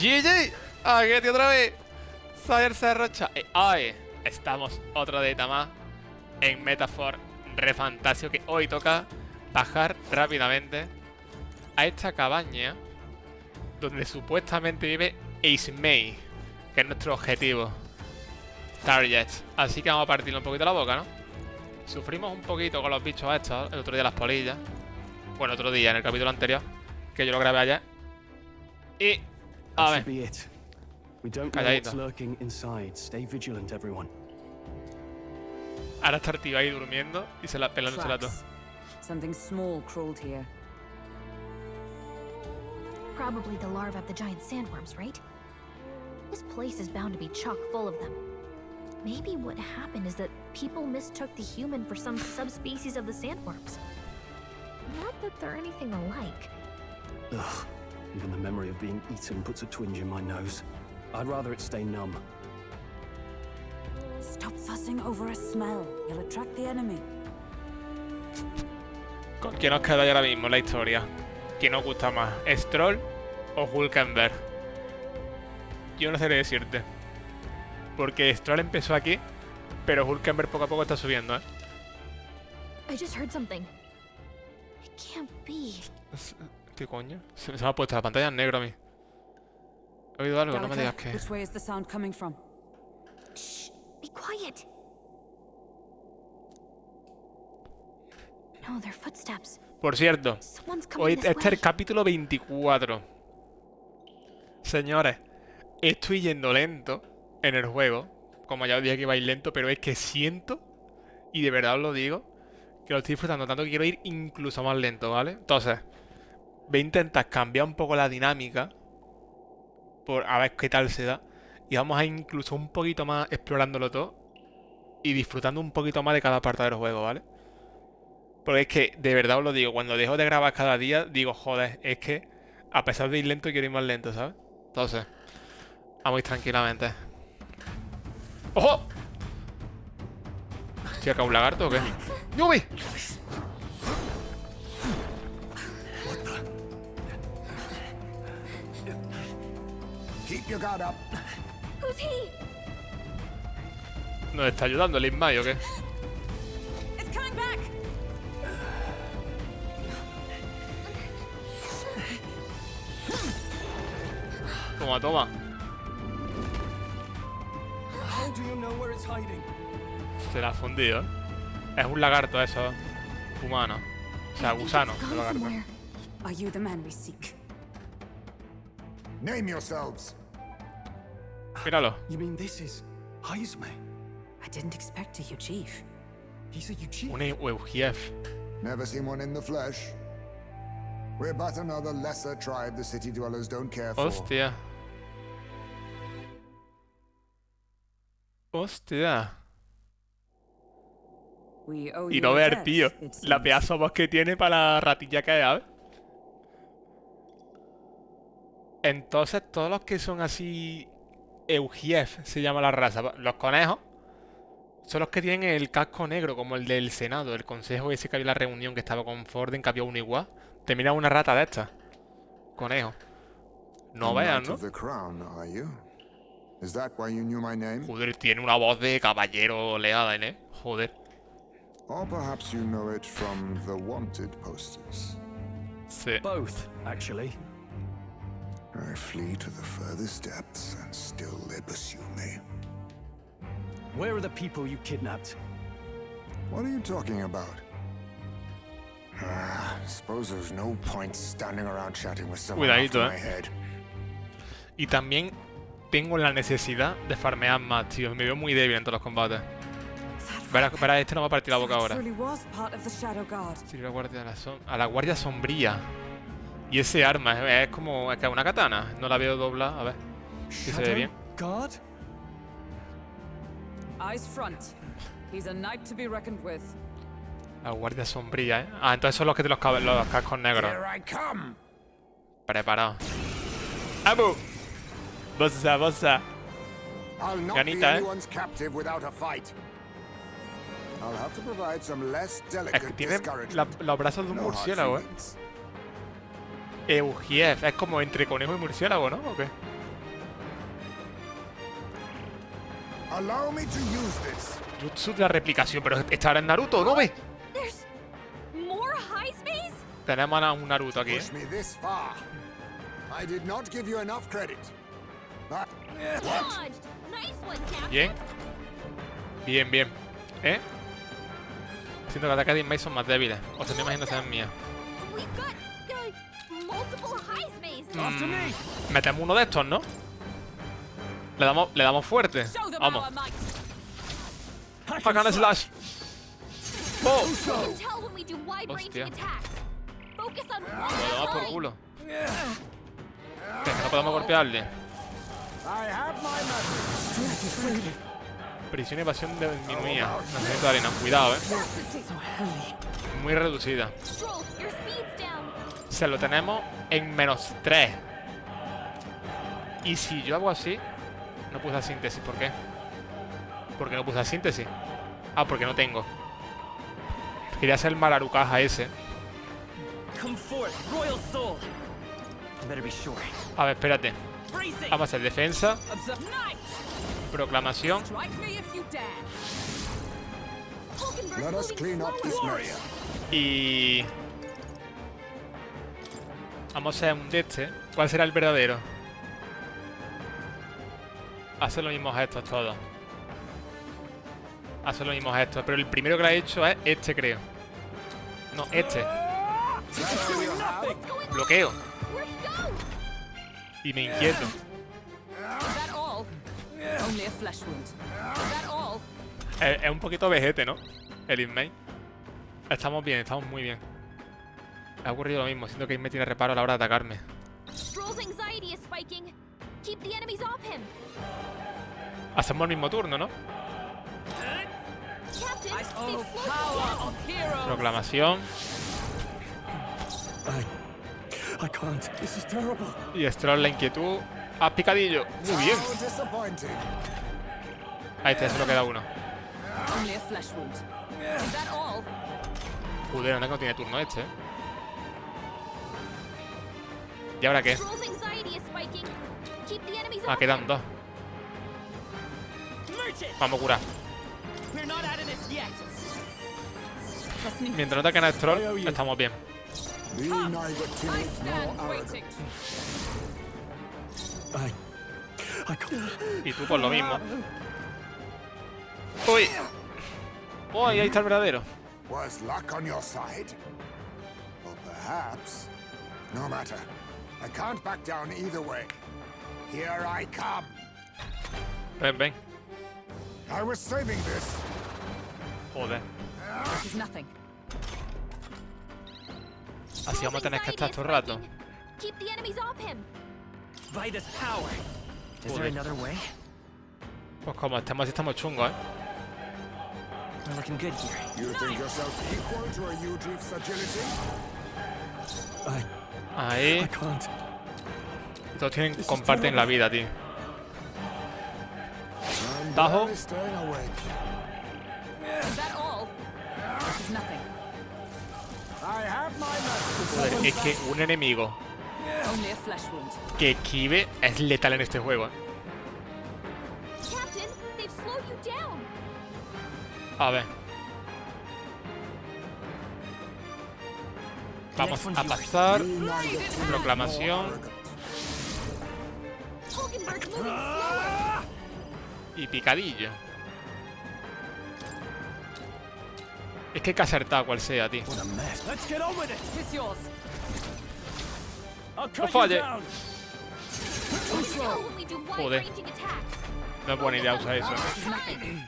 GG. Aquí otra vez. Soy el Serrocha. Y hoy estamos otro día más en Metafor Refantasio, que hoy toca bajar rápidamente a esta cabaña donde supuestamente vive Heismay, que es nuestro objetivo. Target. Así que vamos a partirle un poquito la boca, ¿no? Sufrimos un poquito con los bichos estos, el otro día las polillas. Bueno, otro día, en el capítulo anterior, que yo lo grabé ayer. Y... a ver. Calladito. Ahora está el tío ahí durmiendo y se la pelan la todo. Something small crawled here. Probably the larvae of the giant sandworms, right? This place is bound to be chock full of them. Maybe what happened is that people mistook the human for some subspecies of the sandworms. Not that they're anything alike. Ugh. Even the memory of being eaten puts a twinge in my nose. I'd rather it stay numb. Stop fussing over a smell. You'll attract the enemy. ¿Con quién nos queda ya ahora mismo la historia? ¿Quién nos gusta más? ¿Stroll o Hulkenberg? Yo no sé qué decirte. Porque Stroll empezó aquí, pero Hulkenberg poco a poco está subiendo, ¿eh? I just heard something. It can't be. ¿Qué coño? Se me ha puesto la pantalla en negro a mí. ¿He oído algo? No me digas que... Which way is the sound coming from? Shh, be quiet. No, they're footsteps. Por cierto, hoy este es el capítulo 24. Señores, estoy yendo lento en el juego. Como ya os dije que iba a ir lento, pero es que siento, y de verdad os lo digo, que lo estoy disfrutando tanto que quiero ir incluso más lento, ¿vale? Entonces, voy a intentar cambiar un poco la dinámica por a ver qué tal se da. Y vamos a ir incluso un poquito más explorándolo todo y disfrutando un poquito más de cada parte del juego, ¿vale? Porque es que, de verdad os lo digo, cuando dejo de grabar cada día, digo, joder, es que a pesar de ir lento quiero ir más lento, ¿sabes? Entonces, vamos a ir tranquilamente. ¡Ojo! ¿Estoy acá un lagarto o qué? ¡Yubi! Keep your guard up. Who's he? ¿Nos está ayudando el Heismay o qué? It's coming back. Toma, toma. How do you know where it's hiding? Se la ha fundido, ¿eh? Es un lagarto eso, humano. O sea, gusano, el lagarto. Are you the man we seek? Name yourselves. Míralo. You mean this is Heismay? I didn't expect a Eugief. He's a Eugief. Un Eugief. Never seen one in the flesh. We're but another lesser tribe the city dwellers don't care for. Hostia. Hostia. We owe Y you no a ver, debt, tío, it la seems. pedazo voz que tiene para la ratilla que es, ¿sabes? Entonces, todos los que son así... Eugief se llama la raza. Los conejos son los que tienen el casco negro, como el del Senado, el consejo ese que había en la reunión que estaba con Forden, que había uno igual. Te mira una rata de estas. Conejo. No veas, ¿no? Joder, tiene una voz de caballero oleada, ¿eh? Joder. Or perhaps you know it from the wanted posters. Sí. Both, actually. I flee to the furthest depths, and still they pursue me. Where are the people you kidnapped? What are you talking about? Suppose there's no point standing around chatting with someone Cuidadito, off my head. Y también tengo la necesidad de farmear más, tío. Me veo muy débil en todos los combates. Verás, este no va a partir la boca ahora. Sí, la guardia a la guardia sombría. Y ese arma es como... Es que es una katana. No la veo doblada. A ver si se ve bien. God? Eyes front. He's a knight to be reckoned with. La guardia sombría, ¿eh? Ah, entonces son los que tienen los cascos negros. Preparado. ¡Abu! Bossa, bossa. Ganita, ¿eh? Es que tiene los brazos de un murciélago, ¿eh? Eugief. Es como entre conejo y murciélago, ¿no? ¿O qué? Allow me to use this. Jutsu de la replicación, pero esta ahora es Naruto, ¿no ves? There's more Heismays? Tenemos a un Naruto aquí, Push me this far. I did not give you enough credit. But Dodged. Nice one, Captain. Bien. Bien, bien. ¿Eh? Siento que los ataques de Heismay son más débiles. O sea, me imagino que sean mías. We've got multiple Heismays. Metemos uno de estos, ¿no? Le damos fuerte. Show them Vamos. our might. Hagan slash. ¡Oh! We can tell when we do wide-ranging Hostia. attacks. Focus on Lo one damos por line. culo. Que no podemos golpearle. I have my message. Prisión y evasión disminuida. Nacimiento de arena. Cuidado, muy reducida. Stroll, your speed's down. Se lo tenemos en -3. Y si yo hago así, no puse la síntesis. ¿Por qué? ¿Por qué no puse la síntesis? Ah, porque no tengo. Quería hacer el Mararucaja ese. Come forth, royal soul. Better be sure. A ver, espérate. Bracing. Vamos a hacer defensa, Observe. Night. proclamación. Strike me if you dare. Hulkenberg's Let us moving clean up this slower. mess. Y... vamos a hacer un de este. ¿Cuál será el verdadero? Hacer los mismos gestos todos. Hacer los mismos gestos. Pero el primero que lo ha hecho es este, creo. No, este. Bloqueo. Where'd he go? Y me inquieto. Is that all? Only a flesh wound. Is that all? Es un poquito vejete, ¿no? El Heismay. Estamos bien, estamos muy bien. Me ha ocurrido lo mismo. Siento que Heismay tiene reparo a la hora de atacarme. Stroll's anxiety is spiking. Keep the enemies off him. Hacemos el mismo turno, ¿no? Captain, I they've oh, slowed you power down. of heroes. Proclamación. I can't. This is terrible. Y Stroll la inquietud. ¡Ah, picadillo! Muy bien. How disappointing. Ahí está, solo queda uno. Only a flesh wound. Is that all? Joder, no tiene turno este, ¿eh? ¿Y ahora qué? Stroll's anxiety is spiking. Keep the enemies Ah, off quedan him. dos. Merchant. Vamos a curar. We're not out of this yet. Mientras no ataquen a Stroll, estamos bien. Be neither I timid stand nor waiting. arrogant. I can't. Y tú por lo mismo. ¡Uy! ¡Oh, ahí está el verdadero! Was luck on your side? Or perhaps. No matter. I can't back down either way. Here I come. Ven, ven. I was saving this. Joder. This is nothing. Así vamos a tener que estar todo el rato. Keep the enemies off him. Vitus power. Is Joder. there another way? Pues como estamos así, estamos chungos, ¿eh? We're looking good here. You think yourself equal to a Eugief's agility? Ahí. I can't. Todos comparten la vida, tío. I'm Tajo. barely staying awake. Is that all? This is nothing. I have my message. Joder, es que un enemigo Only a flesh wound. que esquive es letal en este juego, ¿eh? Captain, they've slowed you down. A ver. Vamos a pasar. Be neither timid Proclamación. nor arrogant. Hulkenberg's moving slower. Y picadillo. Es que hay que acertar cual sea, tío. What a mess. Let's get on with it. It's yours. I'll No cut you falle. down. We can tell when we do wide-ranging attacks. No es buena idea usar eso. This is nothing.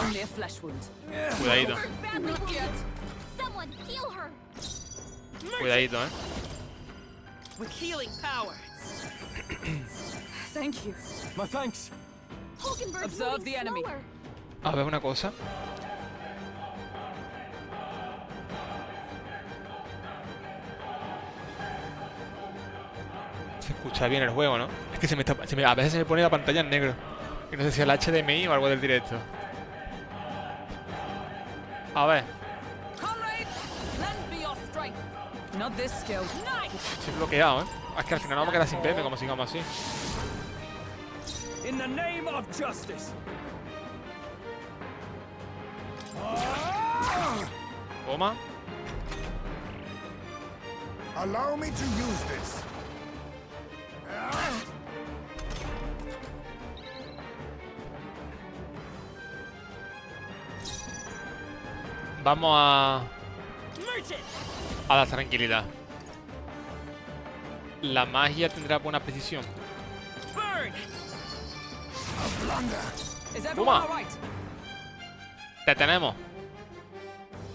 Only a flesh wound. Cuidadito, Hulkenberg's badly wounded. Someone heal her. cuidadito, ¿eh? With healing power. Thank you. My thanks. Hulkenberg's Observe moving the enemy. slower. A ver una cosa. Se escucha bien el juego, ¿no? Es que a veces se me pone la pantalla en negro. Y no sé si el HDMI o algo del directo. A ver, Comrade, lend me your strength. Not this skill. Night. estoy bloqueado, ¿eh? Es que al final no vamos a quedar sin PM como sigamos así. In the name of justice. Toma. Allow me to use this. Vamos a Merch it! la tranquilidad. La magia tendrá buena precisión. Burn! A blunder. Is everyone Toma. all right? Te tenemos.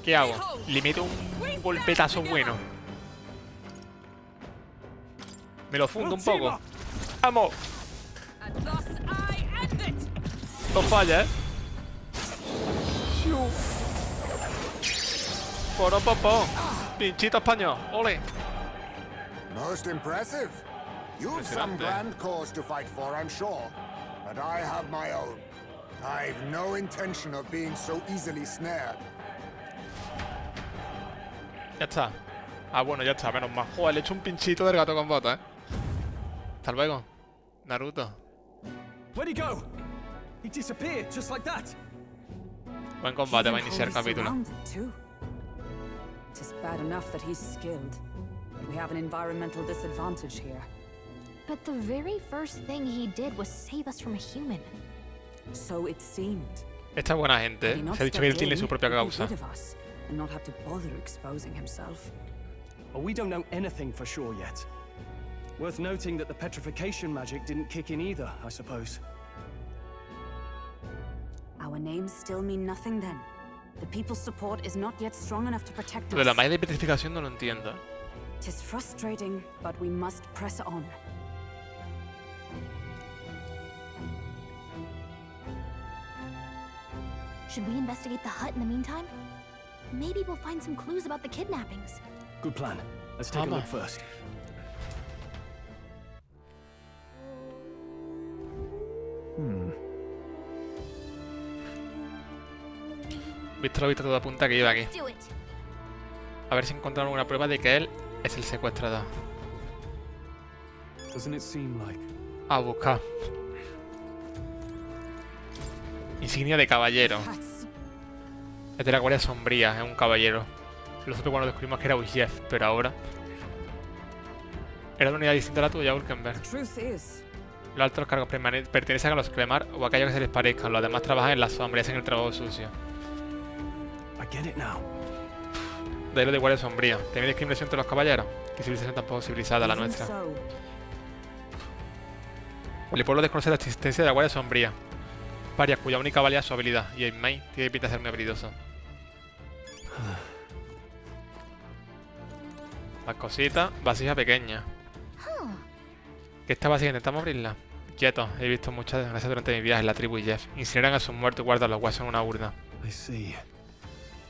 ¿Qué hago? Le meto un golpetazo bueno. Me lo fundo un poco. ¡Vamos! And thus I end it. No falla, ¿eh? Poro. Pinchito español. Ole. Most impressive. You've some Impresionante. grand cause to fight for, I'm sure. But I have my own. I've no intention of being so easily snared. Ya está. Ah, bueno, ya está. Menos mal. Joder, le he hecho un pinchito del gato con botas, ¿eh? Hasta luego. Naruto. Where'd he go? He disappeared just like that. Buen combate, va a iniciar el capítulo. Surrounded, too. It is bad enough that he's skilled, but we have an environmental disadvantage here. But the very first thing he did was save us from a human. So it seemed. Esta es buena gente, Had he ¿eh? not Se ha dicho que él stepped tiene in, su propia he'd be causa. rid of us and not have to bother exposing himself. Well, we don't know anything for sure yet. Worth noting that the petrification magic didn't kick in either, I suppose. Our names still mean nothing then. The people's support is not yet strong enough to protect Lo de la us. magia de petrificación no lo entiendo. Tis frustrating, but we must press on. Should we investigate the hut in the meantime? Maybe we'll find some clues about the kidnappings. Good plan. Let's take a look first. Visto lo visto, todo apunta que lleva aquí. Do it. A ver si encontramos alguna prueba de que él es el secuestrador. Doesn't it seem like? A buscar. Insignia de caballero. Hats. Es de la guardia sombría, es un caballero. Nosotros cuando descubrimos que era Eugief, pero ahora... Era una unidad distinta a la tuya, Ulkenberg. Truth is, Los altos cargos pertenecen a los Clemar o a aquellos que se les parezcan. Los demás trabajan en las sombras y hacen el trabajo sucio. I get it now. De ahí lo de guardia sombría. ¿También discriminación entre los caballeros? ¿Qué civilización tan poco civilizada la even nuestra? so, El pueblo desconoce la existencia de la guardia sombría. Varias cuya única valía es su habilidad. Y Heismay tiene pinta de ser muy habilidoso. Las cositas, vasija pequeña. ¿Qué esta vasija? Intentamos abrirla. Quieto, he visto muchas desgracias durante mi viaje en la tribu Eugief. Incineran a sus muertos y guardan los huesos en una urna. I see.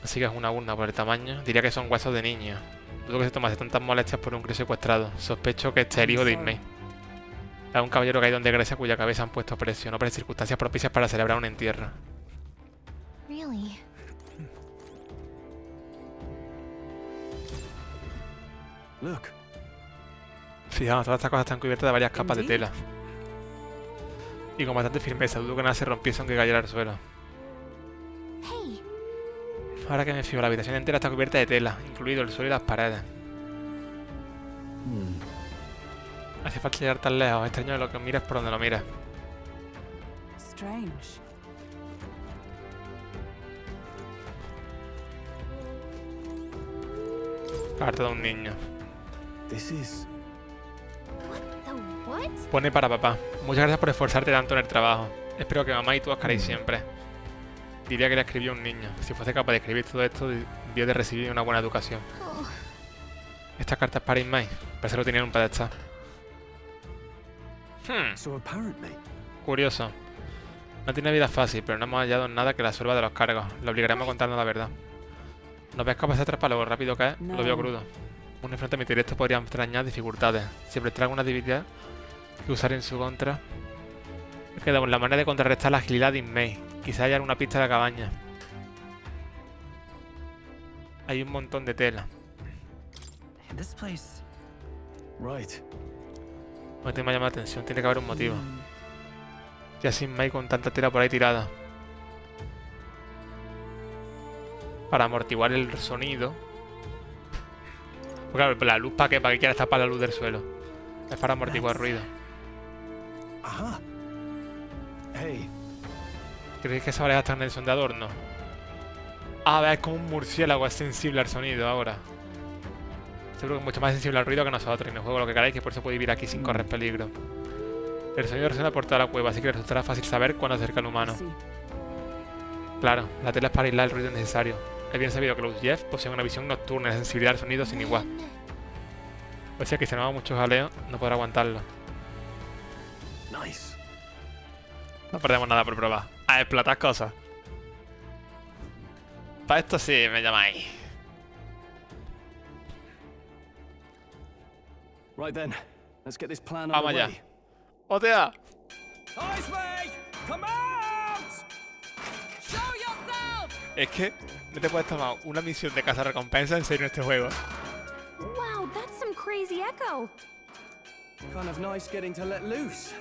Así que es una urna por el tamaño. Diría que son huesos de niños. Dudo que se tomase tantas molestias por un crío secuestrado. Sospecho que este es el hijo de Heismay. Es un caballero caído en desgracia cuya cabeza han puesto precio. No por circunstancias propicias para celebrar un entierro. Really? Look. Fijaos, todas estas cosas están cubiertas de varias capas de Indeed. tela. Y con bastante firmeza. Dudo que nada se rompiese aunque cayera al suelo. Hey, Ahora que me fijo, la habitación entera está cubierta de tela, incluido el suelo y las paredes. Hace falta llegar tan lejos. Extraño de lo que miras por donde lo miras. strange. Carta de un niño. This is. what the what? Pone para papá. Muchas gracias por esforzarte tanto en el trabajo. Espero que mamá y tú os queréis siempre. Diría que le escribió un niño. Si fuese capaz de escribir todo esto, debió de recibir una buena educación. Oh, Esta carta es para Heismay. Parece que lo tenía en un pedestal. So apparently. Curioso. No tiene vida fácil, pero no hemos hallado nada que la suelva de los cargos. Lo obligaremos a contarnos la verdad. ¿No ves capaz de atrás para lo rápido que es? No. Lo veo crudo. Un enfrentamiento directo podría extrañar dificultades. Siempre trae alguna debilidad que usar en su contra. Es que la manera de contrarrestar la agilidad de Heismay. Quizá haya alguna pista de la cabaña. Hay un montón de tela. This place. Right. No te me llama la atención, tiene que haber un motivo. Ya sin May con tanta tela por ahí tirada. Para amortiguar el sonido. Porque claro, la luz ¿para qué? ¿Para qué quieras tapar la luz del suelo? Es para amortiguar ruido. Aha. Hey, ¿Creéis que esa pareja está en el de adorno? Ah, vea, es como un murciélago, es sensible al sonido ahora. Seguro que es mucho más sensible al ruido que nosotros. Y en el juego lo que queráis, que por eso puede vivir aquí sin correr peligro. El sonido resuena por toda la cueva, así que resultará fácil saber cuándo se acerca el humano. Sí. Claro, la tela es para aislar el ruido necesario. Es bien sabido que los Eugief poseen una visión nocturna y sensibilidad al sonido sin igual. O sea que si no hago mucho jaleo, no podrá aguantarlo. nice. No perdemos nada por probar. A explotar cosas. Para esto sí me llamáis. Right then, let's get this plan Vamos allá. underway. ¡Otea! Heismay, come out! Show yourself! Es que no te puedes tomar una misión de caza recompensa en serio en este juego. Wow, that's some crazy echo. Kind of nice getting to let loose.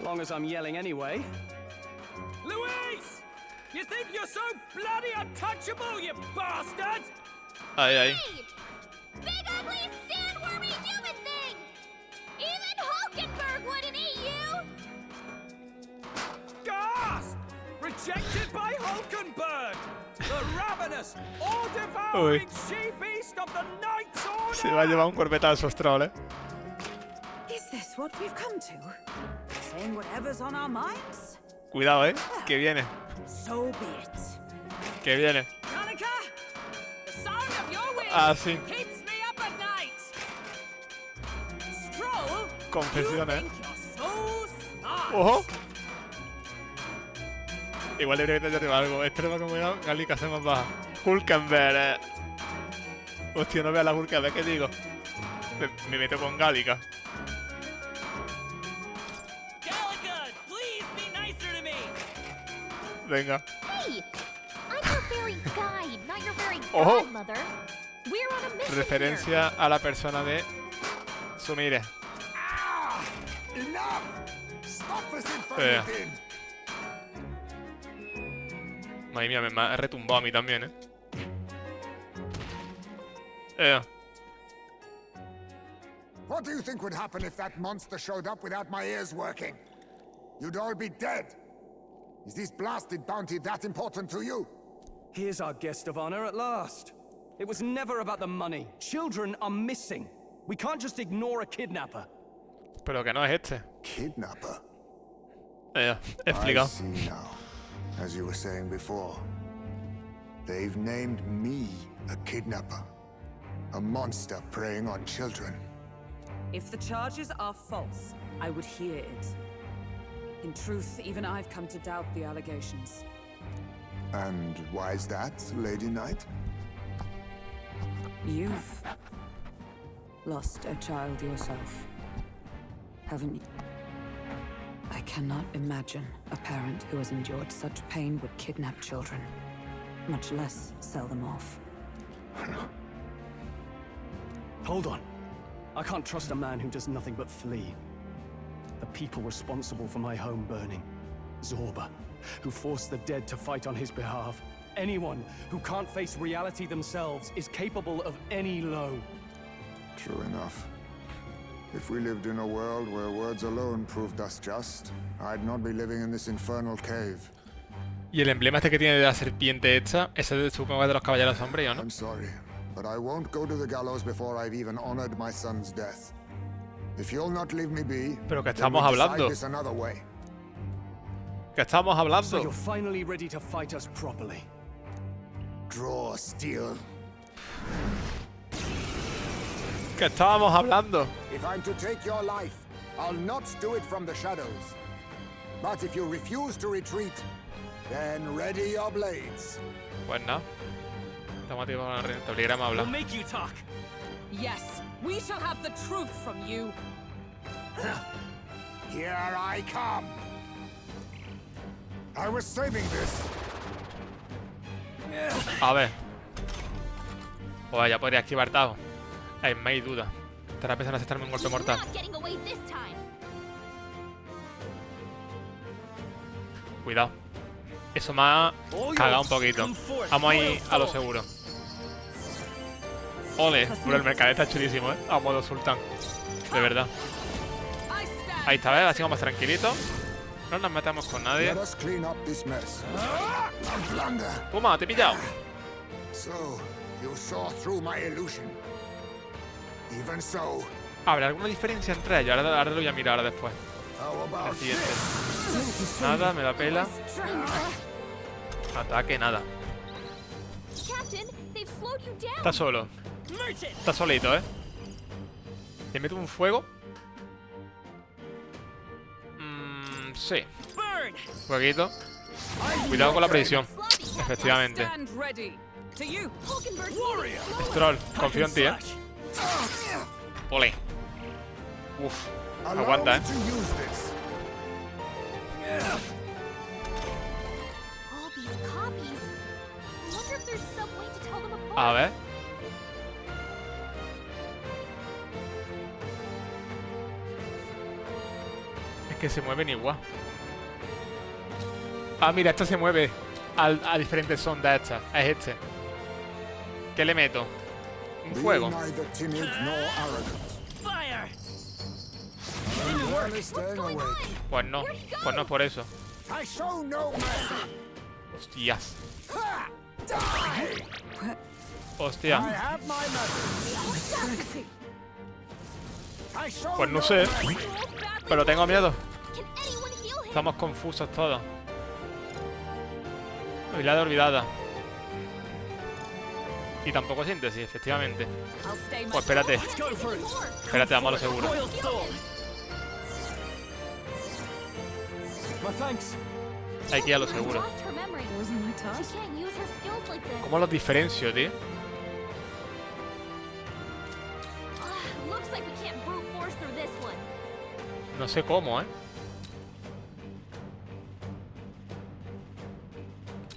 Long as I'm yelling anyway. Louise! You think you're so bloody untouchable, you bastard? Ay, ay. Big ugly sandwormy human thing! Even Hulkenberg wouldn't eat you! Gasp! Rejected by Hulkenberg! The ravenous, Uy. all-devouring she-beast of the Knights Order! Se va a llevar un cuerpetazo troll, eh. Is this what we've come to? Saying whatever's on our minds? Cuidado, que viene. So be it. Que viene. Danica, the sound of your wings Ah, sí. keeps me up at night. Stroll, Confesiones. you think you're so smart. ¡Ojo! Igual debería que te derribar algo. Extrema comunidad, Gálica se más baja. Hulkenberg, Hostia, no veas la Hulkenberg, ¿qué digo? Me meto con Gálica. Gallica, please be nicer to me! Venga. Hey, I'm your fairy guide, not your fairy Ojo. godmother. We're on a mission here. Referencia a la persona de Sumire. Ah! Enough! Stop this infernal din! Madre mía, me ha retumbado a mí también, What do you think would happen if that monster showed up without my ears working? You'd all be dead. Is this blasted bounty that important to you? Here's our guest of honor at last. It was never about the money. Children are missing. We can't just ignore a kidnapper. Pero que no es este. Kidnapper? He I explicado. see now. As you were saying before, they've named me a kidnapper. A monster preying on children. If the charges are false, I would hear it. In truth, even I've come to doubt the allegations. And why is that, Lady Knight? You've lost a child yourself, haven't you? I cannot imagine a parent who has endured such pain would kidnap children, much less sell them off. Hold on. I can't trust a man who does nothing but flee. The people responsible for my home burning. Zorba, who forced the dead to fight on his behalf. Anyone who can't face reality themselves is capable of any low. True enough. If we lived in a world where words alone proved us just, I'd not be living in this infernal cave. Y el emblema este que tiene de la serpiente hecha, ese supongo que es de los caballeros sombríos, ¿no? I'm sorry, but I won't go to the gallows before I've even honored my son's death. If you'll not leave me be, Pero que then estamos we'll decide hablando. this another way. Que estamos So hablando. you're finally ready to fight us properly. Draw steel. Que estábamos hablando. If I'm to take your life, I'll not do it from the shadows. But if you refuse to retreat, then ready your blades. Pues nada. Estamos aquí con el telegrama a We'll hablar. make you talk. Yes, we shall have the truth from you. Here I come. I was saving this. A ver. Pues ya podría esquivar Tao. No hay duda. Estará pensando en aceptarme un golpe He's mortal. not getting away this time. Cuidado. Eso me ha cagado un poquito. Vamos a ir a lo seguro. Ole, pero el mercader está chulísimo, ¿eh? A modo sultán. De verdad. Ahí está, ¿ves? Así vamos tranquilitos. No nos metamos con nadie. Toma, te he pillado. ¿Habrá alguna diferencia entre ellos? Ahora lo voy a mirar ahora después. El siguiente. Nada, me da pela. Ataque, nada. Está solo. Está solito, ¿eh? ¿Te meto un fuego? Sí. Fueguito. Cuidado con la precisión. Efectivamente. Troll, confío en ti, ¿eh? Ole. Uf. Aguanta, ¿eh? A ver. Es que se mueven igual. Ah, mira, esta se mueve a diferentes son de esta. Es este. ¿Qué le meto? Un fuego. Pues no es por eso. Hostias. Hostia. Pues no sé. Pero tengo miedo. Estamos confusos todos. Habilidad olvidada. Y tampoco síntesis, efectivamente. Pues espérate. Espérate, vamos a lo seguro. Hay que ir a lo seguro. ¿Cómo los diferencio, tío? No sé cómo, ¿eh?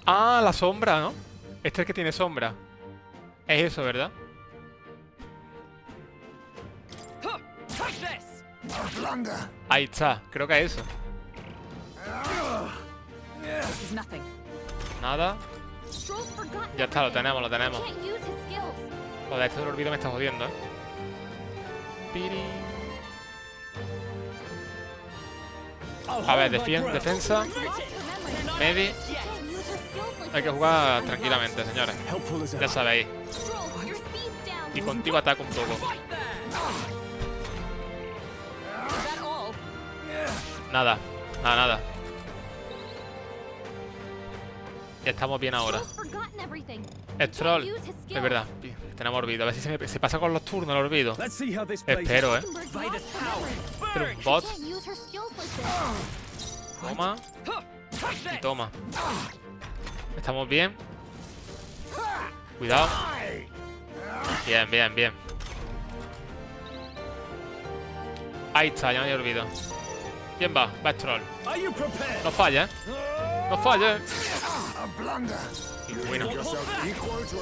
Ah, la sombra, ¿no? Este es el que tiene sombra. Es eso, ¿verdad? Ahí está, creo que es eso. Nada. Ya está, lo tenemos, lo tenemos. Joder, esto del olvido me está jodiendo, ¿eh? A ver, defensa. Medi. Hay que jugar tranquilamente, señores. Ya sabéis. Y contigo ataco un poco. Nada, nada. Ya estamos bien ahora. Es troll. Es verdad. Tenemos olvido. A ver si se pasa con los turnos el olvido. Espero, ¿eh? Pero un bot. Toma. Y toma. Estamos bien. Cuidado. Bien, bien, bien. Ahí está, ya me había olvidado. ¿Quién va? Va troll. No falla, ¿eh? No falla, ¿eh? Y bueno.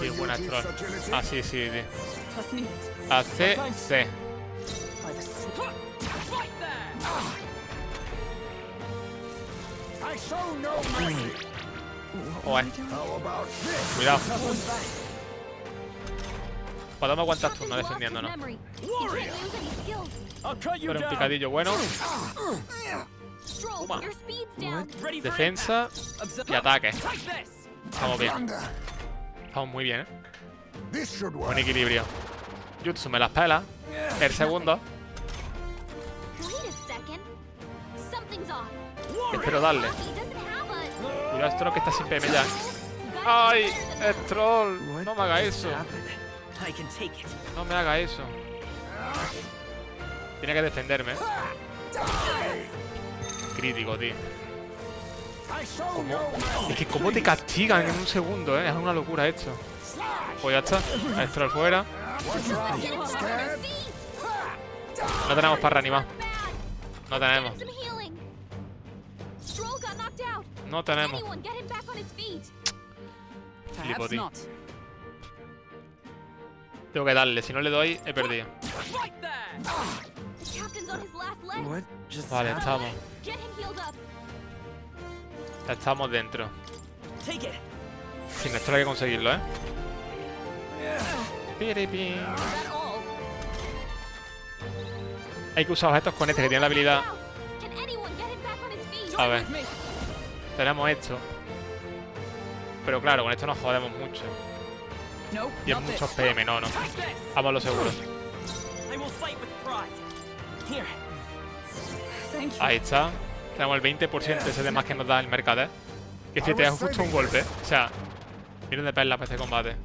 Y buena troll. Ah, sí, sí, sí. AC. Joder. Cuidado. Podemos aguantar turno defendiéndonos. Pero un picadillo bueno. Toma. Defensa y ataque. Estamos bien. Estamos muy bien, ¿eh? Buen equilibrio. Jutsu me las pela. El segundo. Espero darle. Cuidado, esto que está sin PM ya. ¡Ay! ¡El troll! No me haga eso. No me haga eso. Tiene que defenderme. Crítico, tío. ¿Cómo? Es que cómo te castigan en un segundo, ¿eh? Es una locura esto. Pues ya está. El troll fuera. No tenemos para reanimar. No tenemos. No tenemos. Flipo, tío. Tengo que darle. Si no le doy, he perdido. Vale, estamos. Ya estamos dentro. Take it. Sin esto hay que conseguirlo, ¿eh? Piripi. Hay que usar objetos con este que tiene la habilidad. Can anyone get him back on his feet? A ver. Tenemos esto. Pero claro, con esto nos jodemos mucho. Y es muchos PM, no. Vamos a lo seguro. I will fight with pride. Here. Ahí está. Tenemos el 20% ese de más que nos da el mercader. Que si te das justo un golpe. O sea, miren de perla para este combate.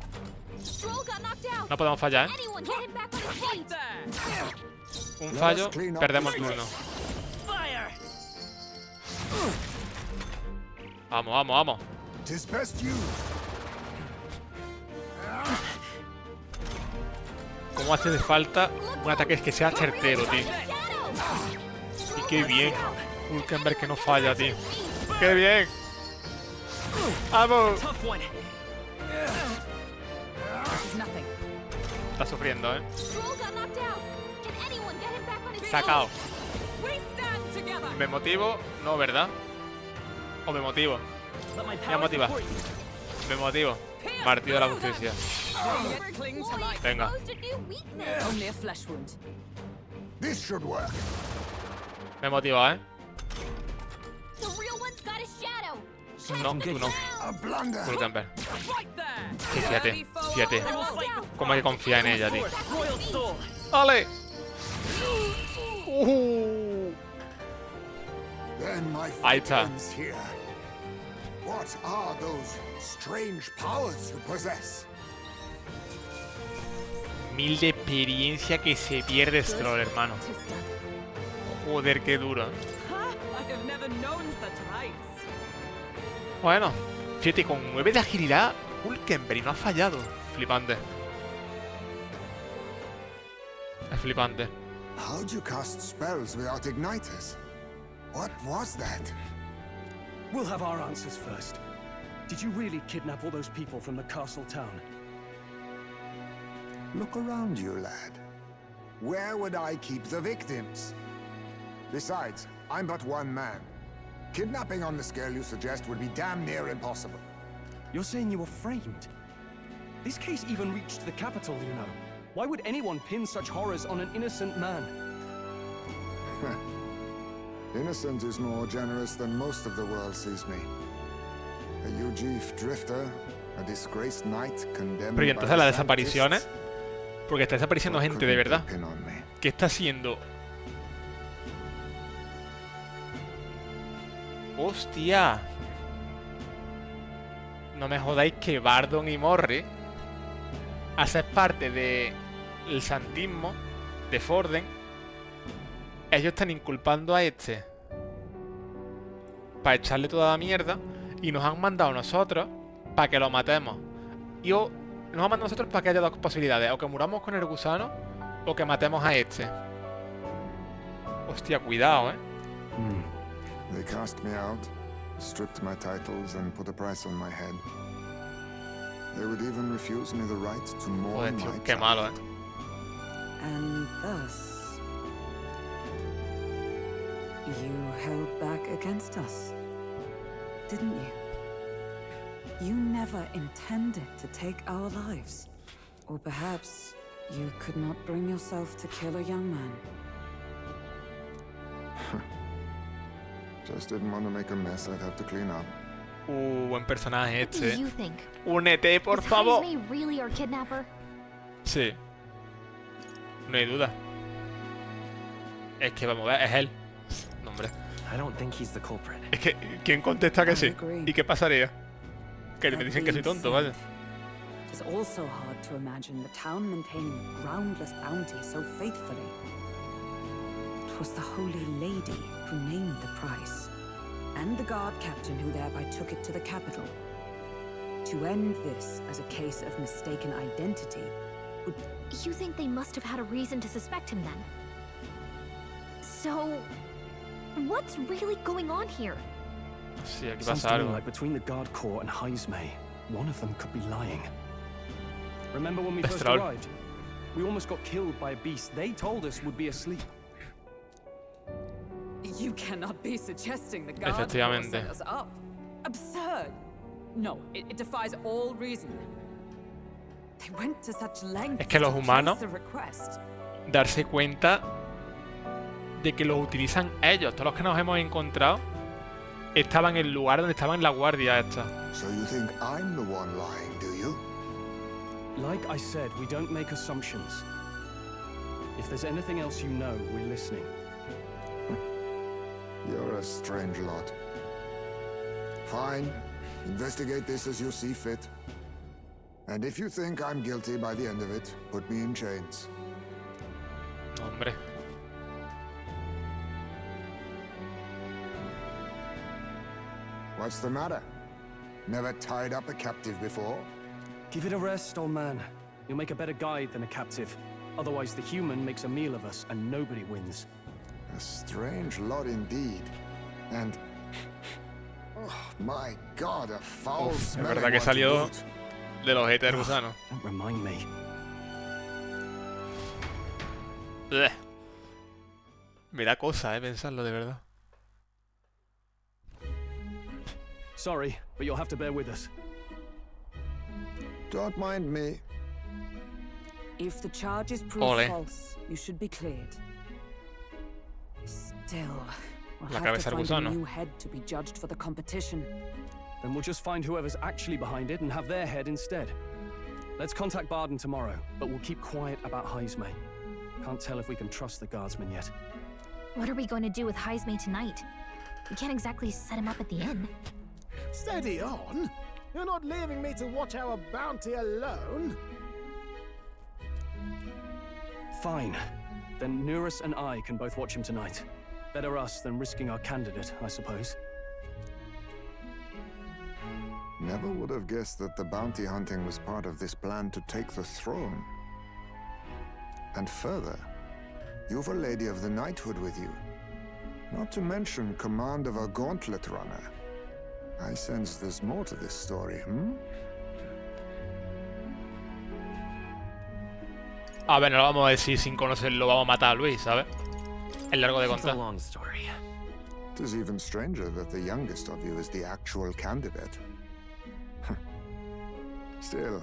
No podemos fallar, ¿eh? Anyone get him back on his feet? There. Un fallo, perdemos el turno. Fire. Vamos, vamos, vamos. 'Tis best you. ¿Cómo hace de falta un ataque que sea certero, tío? Y qué bien. Hulkenberg que no falla, tío. ¡Qué bien! ¡Vamos! Tough one. Está sufriendo, ¿eh? Stroll got knocked out. Can anyone get him back on his feet? Sacao. We stand together. ¿Me motivo? No, ¿verdad? ¿O me motivo? Let my Me power motiva. support you. Me motivo. Martillo de la justicia. Cling to life. Venga. Exposed a new weakness. Only a flesh wound. This should work. Me motiva, ¿eh? The real one's got a shadow. No, tú no. A blunder. Hulkenberg. Right there. Sí, fíjate, fíjate. I will fight with Cómo hay que confiar en ella, tío. royal soul. ¡Vale! Then my Ahí está. friends here. What are those strange powers you possess? 1000 de experiencia que se pierde Stroll, hermano. Joder, qué duro. I have never known such heights. Bueno, fíjate, con 9 de agilidad, Hulkenberg no ha fallado. Flipante. Es flipante. How'd you cast spells without igniters? What was that? We'll have our answers first. Did you really kidnap all those people from the castle town? Look around you, lad. Where would I keep the victims? Besides, I'm but one man. Kidnapping on the scale you suggest would be damn near impossible. You're saying you were framed? This case even reached the capital, you know. Why would anyone pin such horrors on an innocent man? Innocent is more generous than most of the world sees me. A Eugief drifter, a disgraced knight condemned Pero y by entonces the las desapariciones, Sanctists? porque está desapareciendo What gente de couldn't verdad. they pin on me? ¿Qué está haciendo? ¡Hostia! No me jodáis que Bardon y Morri hacen parte de el santismo de Forden. Ellos están inculpando a este para echarle toda la mierda y nos han mandado a nosotros para que lo matemos. Y nos han mandado a nosotros para que haya dos posibilidades: o que muramos con el gusano o que matemos a este. Hostia, cuidado, ¿eh? They cast me out, stripped my titles, and put a price on my head. They would even refuse me the right to Joder, mourn tío, my qué malo, child. And thus, you held back against us, didn't you? You never intended to take our lives. Or perhaps you could not bring yourself to kill a young man. Just didn't want to make a mess I'd have to clean up. Buen personaje What do este. you think? Únete, por Is favor. Heismay really our kidnapper? Sí. No hay duda. Es que vamos a ver, es él. No, hombre. I don't think he's the culprit. Es que, ¿quién contesta que sí? agree. ¿Y qué pasaría? Que me dicen que soy tonto, vaya. It is also hard to imagine the town maintaining a groundless bounty so faithfully. It was the Holy Lady who named the price, and the guard captain who thereby took it to the capital. To end this as a case of mistaken identity would... You think they must have had a reason to suspect him then? So, what's really going on here? Sí, aquí Sounds pasa to me algo. like between the guard corps and Heismay, one of them could be lying. Remember when we first Stroll. arrived? We almost got killed by a beast they told us would be asleep. You cannot be suggesting the guard Efectivamente. set us up. absurd. No, it defies all reason. They went to such lengths Es que los to humanos- place the request. Darse cuenta de que los utilizan ellos. Todos los que nos hemos encontrado estaban en el lugar donde estaban la guardia esta. So you think I'm the one lying, do you? Like I said, we don't make assumptions. If there's anything else you know, we're listening. You're a strange lot. Fine. Investigate this as you see fit. And if you think I'm guilty by the end of it, put me in chains. No, hombre. What's the matter? Never tied up a captive before? Give it a rest, old man. You'll make a better guide than a captive. Otherwise, the human makes a meal of us, and nobody wins. A strange lot indeed. And... oh, my God, a foul Uf, es smelling verdad que one to salió boot. de los ojete del gusano. Don't remind me. Bleh. Me da cosa, pensarlo, de verdad. Sorry, but you'll have to bear with us. Don't mind me. If the charges prove Ole. false, you should be cleared. Still, we'll La have cabeza to del find a gusano. new head to be judged for the competition. Then we'll just find whoever's actually behind it and have their head instead. Let's contact Bardon tomorrow, but we'll keep quiet about Heismay. Can't tell if we can trust the guardsman yet. What are we going to do with Heismay tonight? We can't exactly set him up at the inn. Steady on. You're not leaving me to watch our bounty alone. Fine. Then Nurus and I can both watch him tonight. Better us than risking our candidate, I suppose. Never would have guessed that the bounty hunting was part of this plan to take the throne. And further, you've a Lady of the Knighthood with you. Not to mention command of a gauntlet runner. I sense there's more to this story, hmm? A ver, no lo vamos a decir sin conocerlo, vamos a matar a Luis, ¿sabes? Es largo de It's a contar. long story. It is even stranger that the youngest of you is the actual candidate. Still,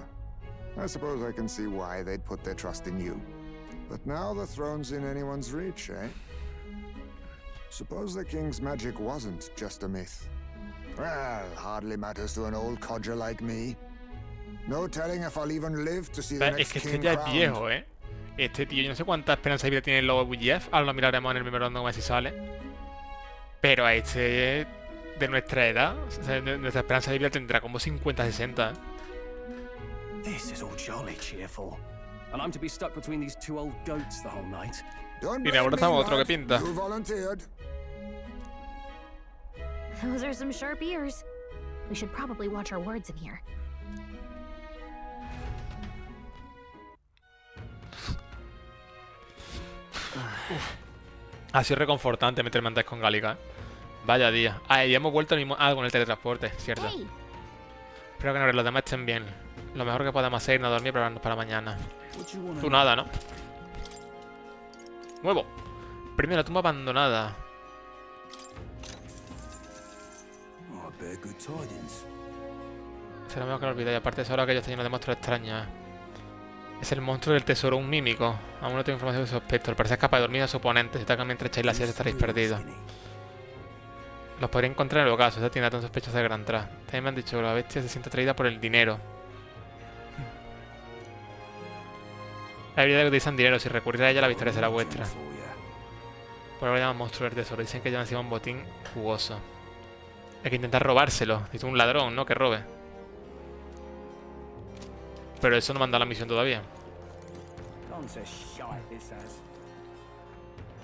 I suppose I can see why they'd put their trust in you. But now the throne's in anyone's reach, eh? Suppose the king's magic wasn't just a myth. Well, hardly matters to an old codger like me. No telling if I'll even live to see the Es next que este king ya es crowned. viejo, ¿eh? Este tío, yo no sé cuánta esperanza de vida tiene el Eugief. Ahora lo miraremos en el Memorándum a ver si sale. Pero a este de nuestra edad, o sea, nuestra esperanza de vida tendrá como 50, 60. ¿eh? This is all jolly cheerful. And I'm to be stuck between these two old goats the whole night. Don't Mira, ahora blame me, estamos otro que lad. pinta. You volunteered. Those are some sharp ears. We should probably watch our words in here. Ha sido reconfortante meterme antes con Gálica. ¿eh? Vaya día. Ah, y hemos vuelto al mismo... Ah, con el teletransporte, cierto. Hey, Espero que los demás estén bien. Lo mejor que podemos hacer es irnos a dormir y prepararnos para mañana. Tú nada, ¿no? Nuevo. Premio de la tumba abandonada. Será mejor que lo olvide. Y aparte de eso, ahora que yo estoy lleno de monstruos extraños. Es el monstruo del tesoro, un mímico. Aún no tengo información de su aspecto. Al parecer es capaz de dormir a su oponente. Si tal mientras echáis la siesta estaréis perdidos. Los podría encontrar en el ocaso. Esa tienda tan sospechosa de gran tras. También me han dicho que la bestia se siente atraída por el dinero. La habilidad de que utilizan dinero. Si recurrir a ella, la victoria será vuestra. Por ahora lo llaman monstruo del tesoro. Dicen que llevan encima un botín jugoso. Hay que intentar robárselo. Dice un ladrón, ¿no? Que robe. Pero eso no me han dado la misión todavía.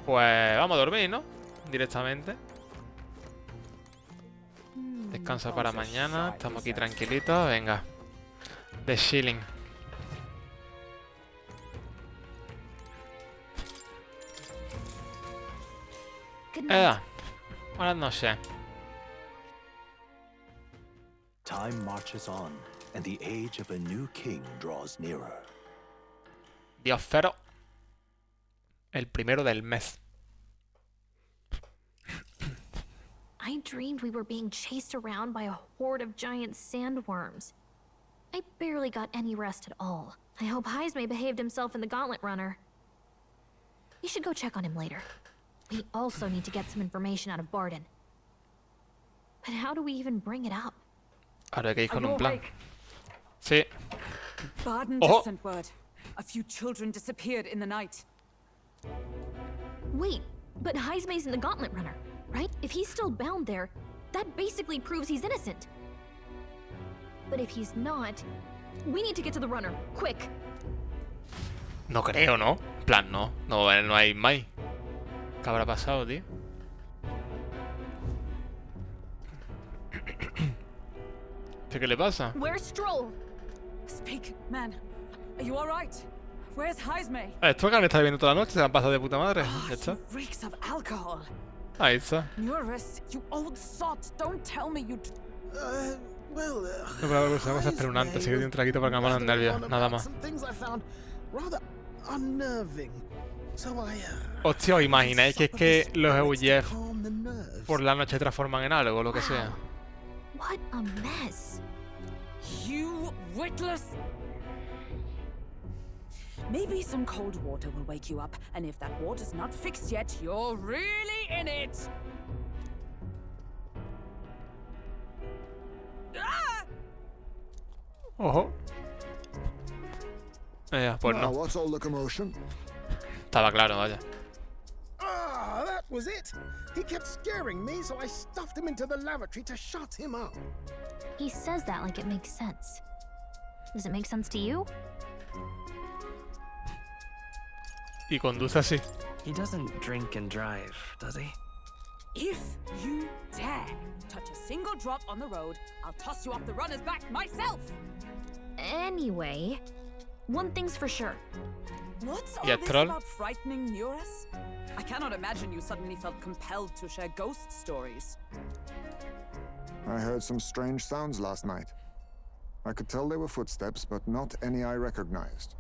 Pues vamos a dormir, ¿no? Directamente. Descansa para mañana. Estamos aquí tranquilitos. Venga. De chilling. good night. Buenas noches. Time marches on, and the age of a new king draws nearer. Dios Fero. El primero del mes. I dreamed we were being chased around by a horde of giant sandworms. I barely got any rest at all. I hope Heismay behaved himself in the Gauntlet Runner. We should go check on him later. We also need to get some information out of Bardon. But how do we even bring it up? Ahora hay que ir con un plan. Sí. Bardon Oh. just sent word. A few children disappeared in the night. Wait, but Heismay's in the Gauntlet Runner, right? If he's still bound there, that basically proves he's innocent. But if he's not, we need to get to the runner, quick. No creo, ¿no? En plan, no. No hay Heismay. ¿Qué habrá pasado, tío? ¿Qué le pasa? Where's Stroll? Speak, man. Are you all right? Where's Heismay? Esto que han estado viendo toda la noche, se han pasado de puta madre. Ya está. Reeks of alcohol. Ahí está. Eurus, you old sot. Don't tell me you... Well, No, pero es una cosa espeluznante, así que tiene un traguito para calmar los nervios, nada más. Some things I found rather unnerving. So I, Hostia, ¿os imagináis que es que los Eugief calm the nerves. por la noche se transforman en algo o lo que sea? What a mess. You witless... Maybe some cold water will wake you up, and if that water's not fixed yet, you're really in it! Ah! Ojo. Pues Now, no. what's all the commotion? Estaba claro, vaya. Ah, that was it. He kept scaring me, so I stuffed him into the lavatory to shut him up. He says that like it makes sense. Does it make sense to you? Y conduce así. He doesn't drink and drive, does he? If you dare touch a single drop on the road, I'll toss you off the runner's back myself! Anyway, one thing's for sure. What's all Yeah, this troll. about frightening Eurus? I cannot imagine you suddenly felt compelled to share ghost stories. I heard some strange sounds last night. I could tell they were footsteps, but not any I recognized.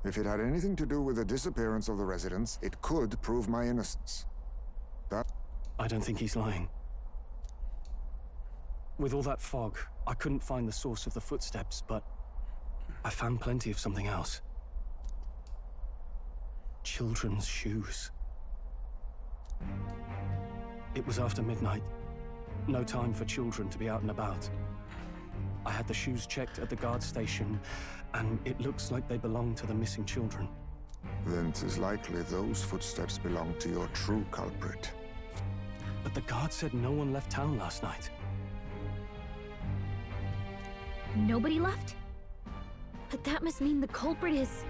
If it had anything to do with the disappearance of the residents, it could prove my innocence. That... I don't think he's lying. With all that fog, I couldn't find the source of the footsteps, but I found plenty of something else. Children's shoes. It was after midnight. No time for children to be out and about. I had the shoes checked at the guard station, and it looks like they belong to the missing children. Then 'tis likely those footsteps belong to your true culprit. But the guard said no one left town last night. Nobody left? But that must mean the culprit is...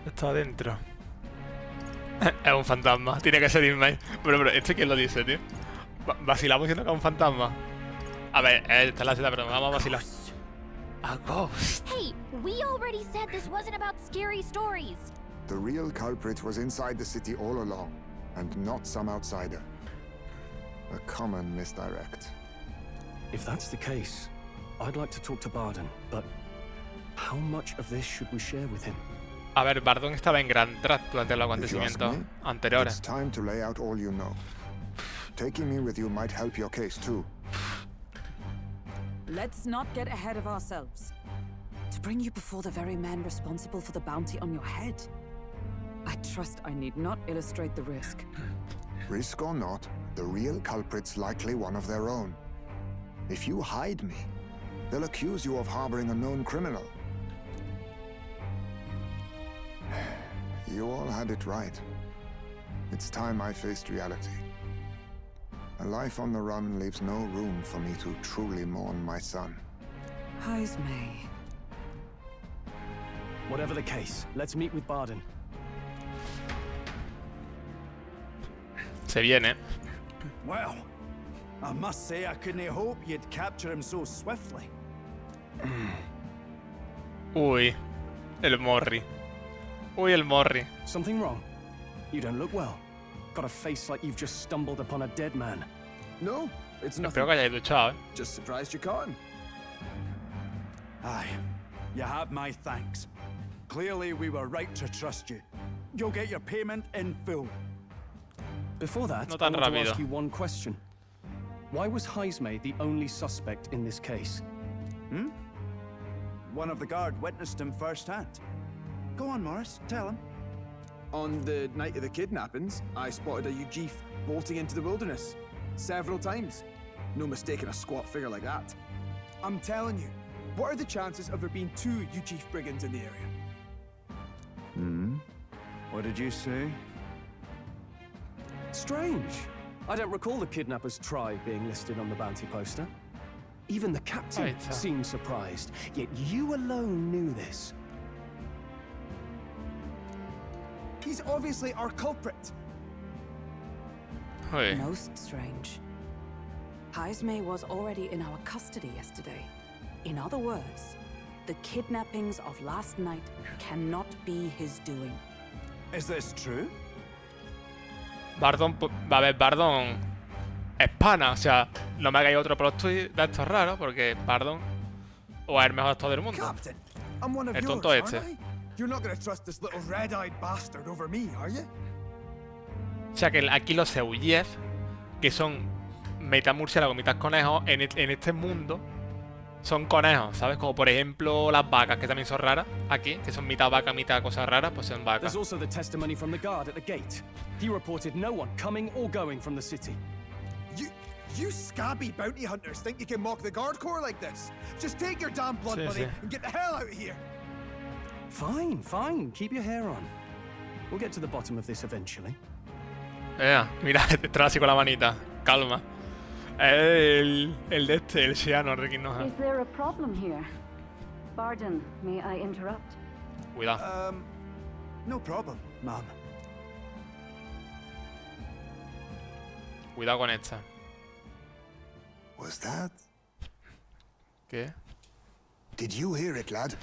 Está adentro. Es un fantasma. Tiene que ser Heismay. Pero, ¿este quién lo dice, tío? Vacilamos diciendo que es un fantasma. A ver, esta es la cita, pero vamos a vacilar. A ghost. Hey, we already said this wasn't about scary stories. The real culprit was inside the city all along, and not some outsider. A common misdirect. If that's the case, I'd like to talk to Bardon, but how much of this should we share with him? A ver, Bardon estaba en Grand Track durante los If you ask acontecimientos me, anteriores. it's time to lay out all you know. Taking me with you might help your case too. Let's not get ahead of ourselves. To bring you before the very man responsible for the bounty on your head. I trust I need not illustrate the risk. Risk or not, the real culprit's likely one of their own. If you hide me, they'll accuse you of harboring a known criminal. You all had it right. It's time I faced reality. A life on the run leaves no room for me to truly mourn my son. Heismay. Whatever the case, let's meet with Bardon. Se viene. Well, I must say I couldn't hope you'd capture him so swiftly. Uy. El Morri. Uy, el Morri. Something wrong? You don't look well. Got a face like you've just stumbled upon a dead man. No, it's Espero que hayáis duchado, ¿eh? Just surprised you caught him. Aye, you have my thanks. Clearly we were right to trust you. You'll get your payment in full. Before that, No I tan want to rápido. ask you one question. Why was Heismay the only suspect in this case? Hmm? One of the guard witnessed him firsthand. Go on, Morris, tell him. On the night of the kidnappings, I spotted a Eugief bolting into the wilderness. Several times. No mistaking a squat figure like that. I'm telling you, what are the chances of there being 2 Eugief brigands in the area? Hmm? What did you say? Strange. I don't recall the kidnappers' tribe being listed on the bounty poster. Even the captain seemed surprised, yet you alone knew this. He's obviously our culprit. Hey. Most strange. Heismay was already in our custody yesterday. In other words, the kidnappings of last night cannot be his doing. Is this true? Bardon, a ver, Bardon es pana, o sea, no me hagáis otro plot twist de estos raros, porque Bardon o es el mejor actor del mundo. Captain, I'm one of El yours, tonto aren't este. I? You're not gonna trust this little red-eyed bastard over me, are you? O sea que aquí los Eugief, que son mitad murciélago, mitad conejos, en este mundo son conejos, ¿sabes? Como por ejemplo las vacas, que también son raras aquí, que son mitad vaca, mitad cosas raras, pues son vacas. There's also the testimony from the guard at the gate. He reported no one coming or going from the city. You scabby bounty hunters think you can mock the guard corps like this? Just take your damn blood money and get the hell out of here. Fine, fine. Keep your hair on. We'll get to the bottom of this eventually. Mira, te trae así con la manita. Calma. El de este, el Xiano, Ricky Noja. Is there a problem here? Bardon, may I interrupt? Cuidado. No problem, ma'am. Cuidado con esta. Was that? ¿Qué? Did you hear it, lad?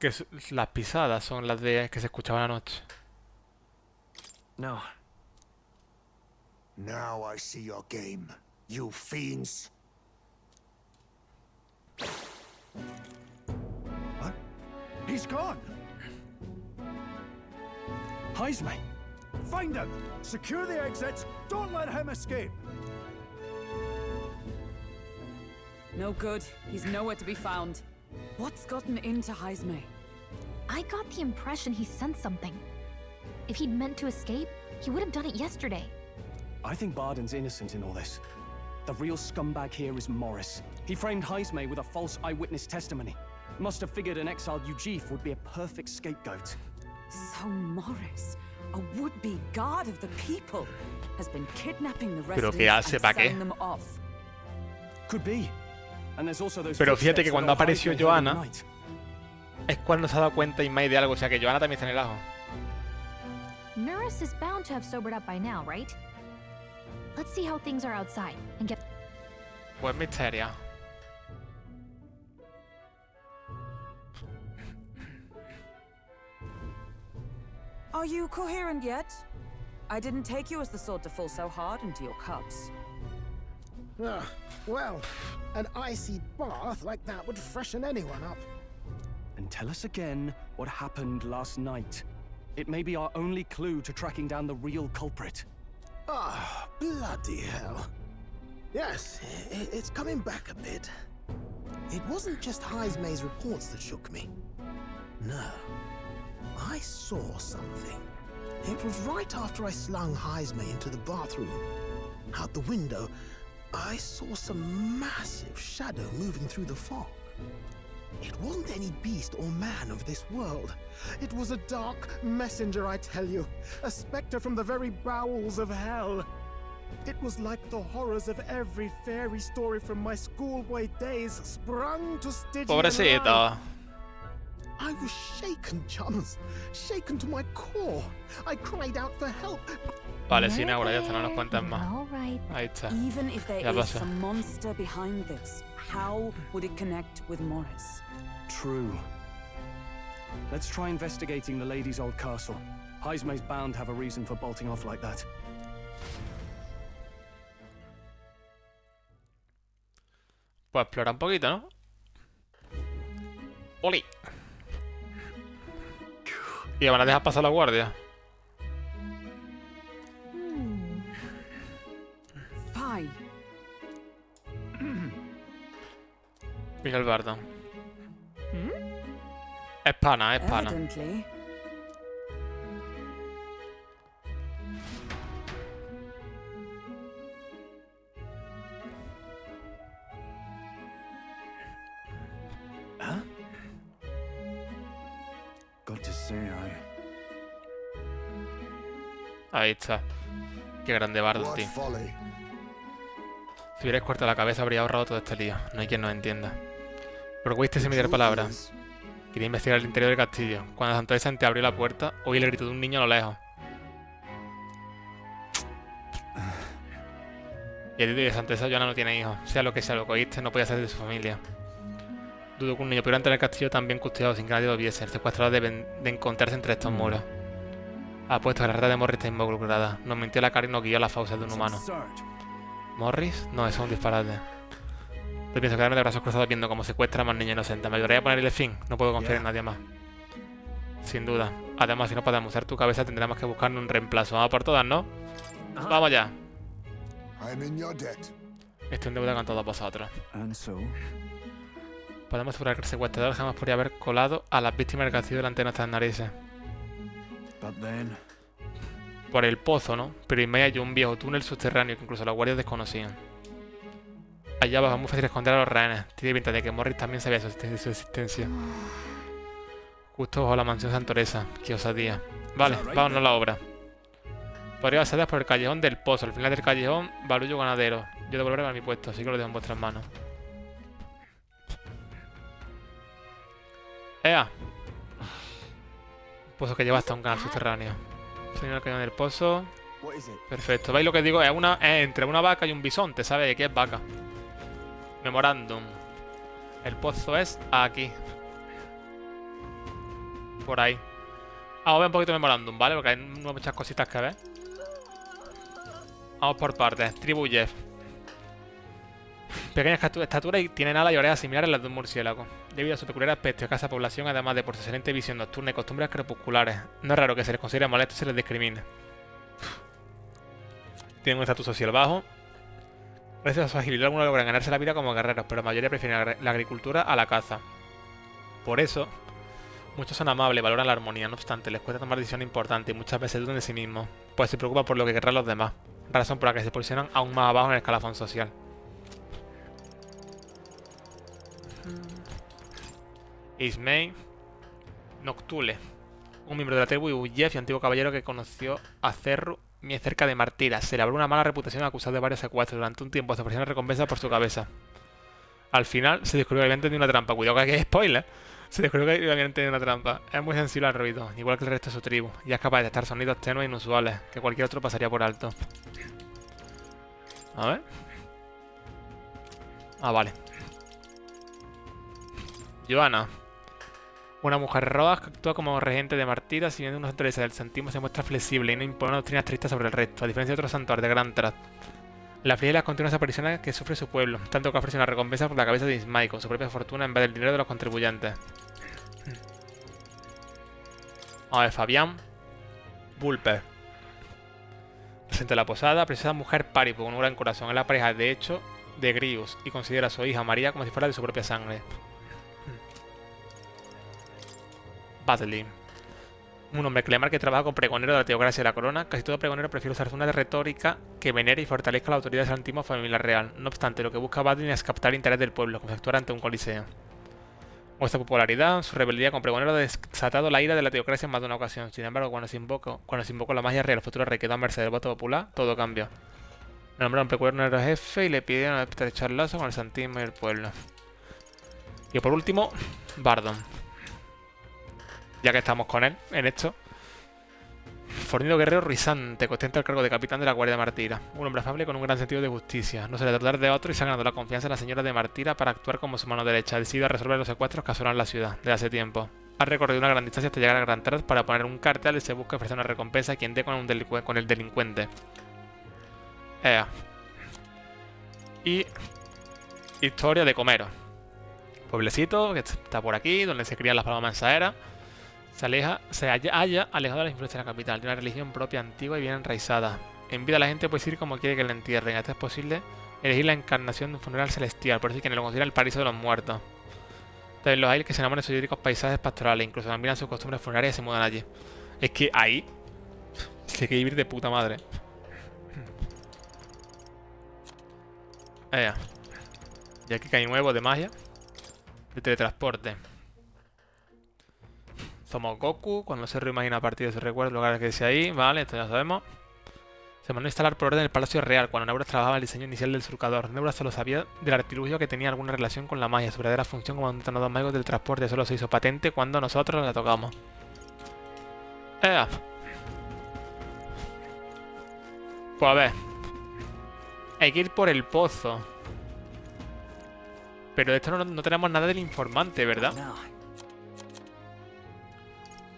Que las pisadas son las de que se escuchaban anoche. No. Now I see your game, you fiends. What? He's gone! Heismay! Find him! Secure the exits! Don't let him escape! No good. He's nowhere to be found. What's gotten into Heismay? I got the impression he sensed something. If he'd meant to escape, he would have done it yesterday. I think Bardon's innocent in all this. The real scumbag here is Morris. He framed Heismay with a false eyewitness testimony. Must have figured an exiled Eugief would be a perfect scapegoat. So Morris, a would-be guard of the people, has been kidnapping the Pero residents ¿qué hace? and ¿Para qué? selling them off. Could be. And there's also those Pero fíjate footsteps que that cuando old apareció Heismay heard in the Joanna night. es cuando se ha dado cuenta Heismay de algo, o sea que Joanna también está en el ajo. Norris is bound to have sobered up by now, right? Let's see how things are outside and get... Pues misterio. Are you coherent yet? I didn't take you as the sort to fall so hard into your cups. Well, an icy bath like that would freshen anyone up. And tell us again what happened last night. It may be our only clue to tracking down the real culprit. Ah, bloody hell. Yes, it's coming back a bit. It wasn't just Heismay's reports that shook me. No. I saw something. It was right after I slung Heismay into the bathroom. Out the window, I saw some massive shadow moving through the fog. It wasn't any beast or man of this world. It was a dark messenger, I tell you. A spectre from the very bowels of hell. It was like the horrors of every fairy story from my schoolboy days sprung to Stygian Pobrecito. life. I was shaken, chums. Shaken to my core. I cried out for help. Vale, sí, ahora ya está, no nos cuentas más. All right. Ahí está. Even if there Ya is pasa. some monster behind this, how would it connect with Morris? True. Let's try investigating the lady's old castle. Heismay's bound to have a reason for bolting off like that. Pues explora un poquito, ¿no? ¡Oli! Y van a dejar pasar la guardia. Mira el Bardon. Es pana, es pana. Evidently. Huh? Got to say, Ahí está. Qué grande Bardon, What tío. folly. Si hubierais cortado la cabeza habría ahorrado todo este lío. No hay quien nos entienda. Pero oíste semitar palabras. Quería investigar el interior del castillo. Cuando Santa Teresa abrió la puerta, oí el grito de un niño a lo lejos. Y el tío de Santa Teresa Joanna no tiene hijos. Sea lo que oíste, no podía ser de su familia. Dudo que un niño pudiera entrar en el castillo tan bien custodiado sin que nadie lo viese. El secuestrador debe de encontrarse entre estos muros. Apuesto que la rata de Morris está involucrada. Nos mintió la cara y nos guió a las fauces de un humano. ¿Morris? No, eso es un disparate. Yo pienso quedarme de brazos cruzados viendo cómo secuestra a más niños inocentes. ¿Me ayudaría a ponerle fin? No puedo confiar en nadie más. Sin duda. Además, si no podemos usar tu cabeza, tendremos que buscar un reemplazo. Vamos por todas, ¿no? Vamos ya. I'm in your debt. Estoy en deuda con todos vosotros. and so, Podemos asegurar que el secuestrador jamás podría haber colado a las víctimas del castillo delante de nuestras narices. but then, Por el pozo, ¿no? Pero Heismay halló un viejo túnel subterráneo que incluso los guardias desconocían. Allá abajo es muy fácil esconder a los rehenes. Tiene pinta de que Morris también sabía de su existencia. Justo bajo la mansión Santoresa. Qué osadía. Vale, vámonos a la obra. Podría pasar por el callejón del pozo. Al final del callejón, barullo ganadero. Yo devolveré a mi puesto, así que lo dejo en vuestras manos. ¡Ea! Pozo que lleva hasta un canal subterráneo. Señor el cañón del pozo. What is it? Perfecto. ¿Veis lo que digo? Es entre una vaca y un bisonte, ¿sabes? ¿De qué es vaca? Memorándum. El pozo es aquí. Por ahí. Vamos a ver un poquito de Memorándum, ¿vale? Porque hay muchas cositas que ver. Vamos por partes. Tribu Eugief. Pequeña estatura y tienen alas y orejas similares a las de un murciélago. Debido a su peculiar aspecto y escasa población, además de por su excelente visión nocturna y costumbres crepusculares, no es raro que se les considere molestos y se les discrimine. Tienen un estatus social bajo. Gracias a su agilidad, algunos logran ganarse la vida como guerreros, pero la mayoría prefieren la agricultura a la caza. Por eso, muchos son amables y valoran la armonía, no obstante, les cuesta tomar decisiones importantes y muchas veces dudan de sí mismos, pues se preocupan por lo que querrán los demás, razón por la que se posicionan aún más abajo en el escalafón social. Heismay, Noctule, un miembro de la tribu Eugief y antiguo caballero que conoció a Cerru muy cerca de Martiras. Se le abrió una mala reputación acusado de varios secuestros. Durante un tiempo se ofreció una recompensa por su cabeza. Al final se descubrió que habían tenido una trampa. Cuidado que hay spoiler. Se descubrió que habían tenido una trampa. Es muy sensible al ruido, igual que el resto de su tribu, y es capaz de detectar sonidos tenues e inusuales que cualquier otro pasaría por alto. A ver. Ah, vale. Joanna. Una mujer roja que actúa como regente de Martiras y viendo unos intereses del santismo se muestra flexible y no impone una doctrina estricta sobre el resto, a diferencia de otros santuarios de gran trato. La aflige las continuas apariciones que sufre su pueblo, tanto que ofrece una recompensa por la cabeza de Heismay con su propia fortuna en vez del dinero de los contribuyentes. A ver, Fabienne. Bulper. Presente la posada, preciosa mujer párico con un gran corazón. Es la pareja, de hecho, de Grius y considera a su hija María como si fuera de su propia sangre. Batlin. Un hombre que le marca y trabaja con pregonero de la teocracia de la corona. Casi todo pregonero prefiere usar una de retórica que venere y fortalezca la autoridad del santismo familiar real. No obstante, lo que busca Batlin es captar el interés del pueblo, como si actuara ante un coliseo. Muestra popularidad, su rebeldía con pregonero ha desatado la ira de la teocracia en más de una ocasión. Sin embargo, cuando se invocó la magia real, el futuro rey quedó a merced del voto popular, todo cambió. Le nombraron pregonero jefe y le pidieron estrechar lazo con el santismo y el pueblo. Y por último, Bardon. Ya que estamos con él en esto. Fornido guerrero ruizante, que ostenta el cargo de capitán de la Guardia de Martira. Un hombre afable con un gran sentido de justicia. No se le tratar de otro y se ha ganado la confianza de la señora de Martira para actuar como su mano derecha. Decide resolver los secuestros que asolan la ciudad desde hace tiempo. Ha recorrido una gran distancia hasta llegar a Gran Trat para poner un cartel y se busca ofrecer una recompensa a quien dé con el delincuente. Y historia de Comero. Pueblecito que está por aquí, donde se crían las palomas mensajeras. Se halla alejado de la influencia de la capital, de una religión propia, antigua y bien enraizada. En vida la gente puede ir como quiere que la entierren. Hasta es posible elegir la encarnación de un funeral celestial, por eso hay quien lo considera el paraíso de los muertos. También los hay que se enamoran de sus idílicos paisajes pastorales, incluso admiran sus costumbres funerarias y se mudan allí. Es que ahí se quiere vivir de puta madre. Y aquí hay nuevo de magia. De teletransporte. Somos Goku. Cuando se reimagina a partir de sus recuerdos, lugares que dice ahí. Vale, esto ya sabemos. Se mandó a instalar por orden del Palacio Real cuando Nebula trabajaba el diseño inicial del surcador. Nebula solo sabía del artilugio que tenía alguna relación con la magia. Su verdadera función como detonador mágico del transporte solo se hizo patente cuando nosotros la tocamos. Pues a ver. Hay que ir por el pozo. Pero de esto no tenemos nada del informante, ¿verdad?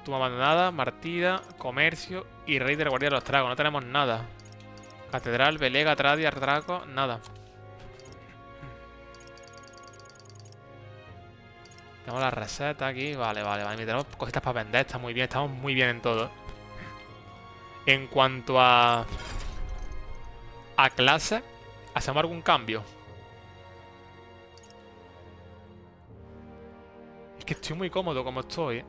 Tumba abandonada, Martida, Comercio y Rey de la Guardia de los Tragos. No tenemos nada. Catedral, Belega, Tradia, Draco, nada. Tenemos la receta aquí. Vale. Y tenemos cositas para vender. Está muy bien. Estamos muy bien en todo. En cuanto a clase, ¿hacemos algún cambio? Es que estoy muy cómodo como estoy, ¿eh?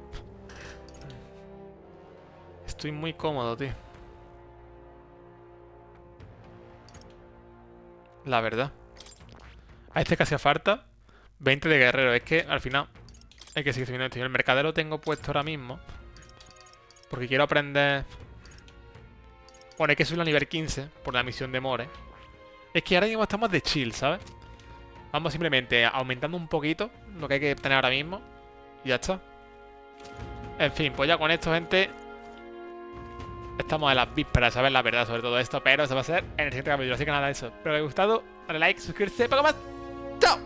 Estoy muy cómodo, tío. La verdad. A este que hacía falta 20 de guerrero. Es que al final hay que seguir subiendo esto. El mercader lo tengo puesto ahora mismo porque quiero aprender. Bueno, hay que subirlo a nivel 15 por la misión de More. Es que ahora mismo estamos de chill, ¿sabes? Vamos simplemente aumentando un poquito lo que hay que tener ahora mismo. Y ya está. En fin, pues ya con esto, gente, estamos en las vísperas de saber la verdad sobre todo esto. Pero eso va a ser en el siguiente capítulo. Así que nada, eso. Espero que os haya gustado. Dale like, suscribirse, poco más. ¡Chao!